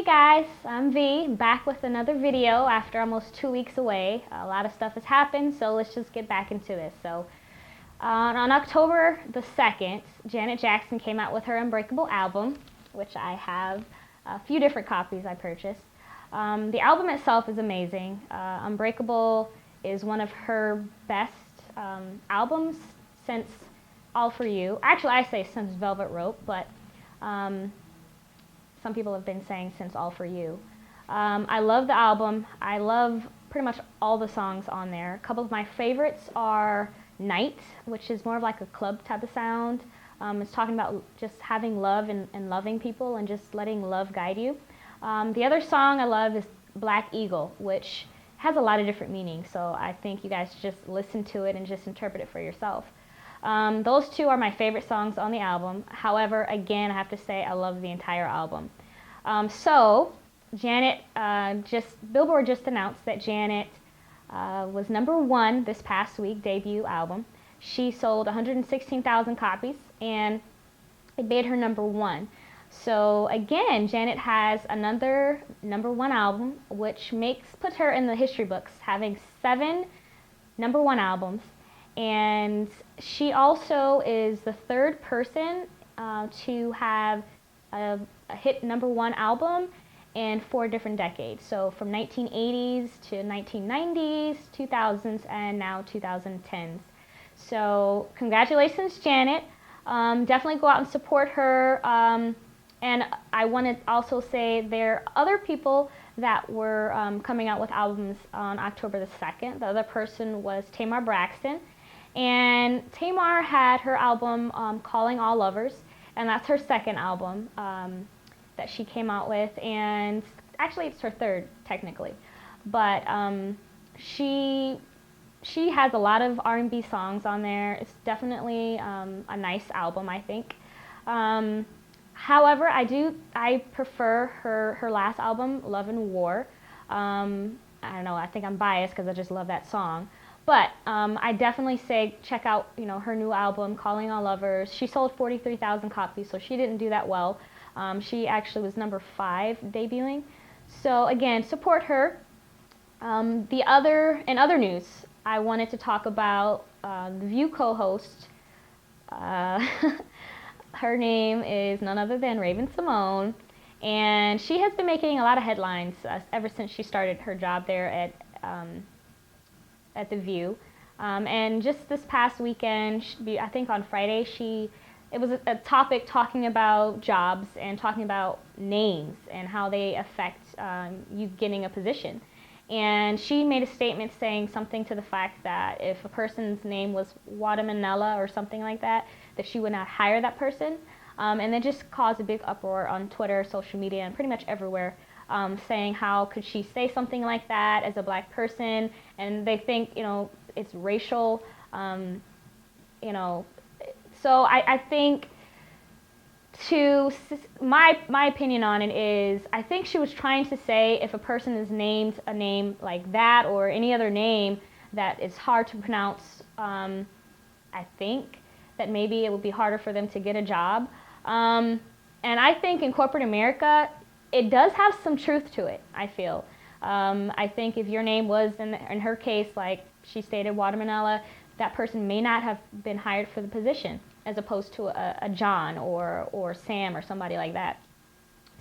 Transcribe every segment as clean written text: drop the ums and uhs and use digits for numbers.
Hey guys, I'm V, back with another video after almost 2 weeks away. A lot of stuff has happened, so let's just get back into this. So, on October the 2nd, Janet Jackson came out with her Unbreakable album, which I have a few different copies I purchased. The album itself is amazing. Unbreakable is one of her best albums since All For You. Actually, I say since Velvet Rope, but some people have been saying since All For You. I love the album. I love pretty much all the songs on there. A couple of my favorites are Night, which is more of like a club type of sound. It's talking about just having love and loving people and just letting love guide you. The other song I love is Black Eagle, which has a lot of different meanings, so I think you guys just listen to it and just interpret it for yourself. Those two are my favorite songs on the album. However, again, I have to say I love the entire album. So, Janet, Billboard just announced that Janet was #1 this past week, debut album. She sold 116,000 copies, and it made her #1. So again, Janet has another #1 album, which puts her in the history books, having 7 #1 albums. And she also is the third person to have a hit #1 album in 4 different decades. So from 1980s to 1990s, 2000s, and now 2010s. So congratulations, Janet. Definitely go out and support her. And I want to also say there are other people that were coming out with albums on October the 2nd. The other person was Tamar Braxton. And Tamar had her album Calling All Lovers, and that's her second album that she came out with, and actually it's her third technically. But she has a lot of R&B songs on there. It's definitely a nice album, I think. However, I prefer her last album, Love and War. I don't know, I think I'm biased because I just love that song. But I definitely say check out, her new album, Calling All Lovers. She sold 43,000 copies, so she didn't do that well. She actually was #5 debuting. So again, support her. In other news, I wanted to talk about the View co-host. Her name is none other than Raven-Symone, and she has been making a lot of headlines ever since she started her job there at The View. And just this past weekend, I think on Friday, it was a topic talking about jobs and talking about names and how they affect you getting a position. And she made a statement saying something to the fact that if a person's name was Guatemala or something like that she would not hire that person. And it just caused a big uproar on Twitter, social media, and pretty much everywhere. Saying how could she say something like that as a black person, and they think it's racial, so I think my opinion on it is I think she was trying to say if a person is named a name like that or any other name that is hard to pronounce, I think that maybe it would be harder for them to get a job. And I think in corporate America, it does have some truth to it, I feel. I think if your name was, in her case, like she stated, Guatemala, that person may not have been hired for the position, as opposed to a John or Sam or somebody like that.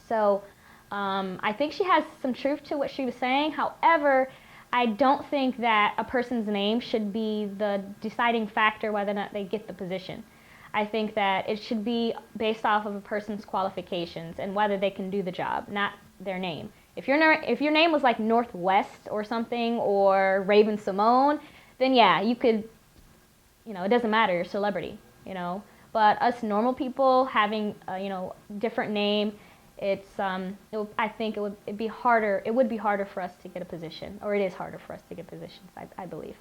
So I think she has some truth to what she was saying. However, I don't think that a person's name should be the deciding factor whether or not they get the position. I think that it should be based off of a person's qualifications and whether they can do the job, not their name. If your name was like Northwest or something, or Raven-Symone, then yeah, you could, it doesn't matter, you're a celebrity, But us normal people having a, different name, I think it would be harder for us to get a position, or it is harder for us to get positions, I believe.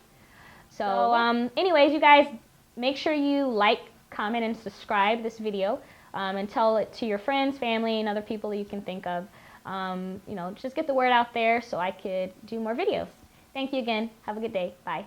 So anyways, you guys, make sure you like, comment, and subscribe this video, and tell it to your friends, family, and other people that you can think of. Just get the word out there so I could do more videos. Thank you again. Have a good day. Bye.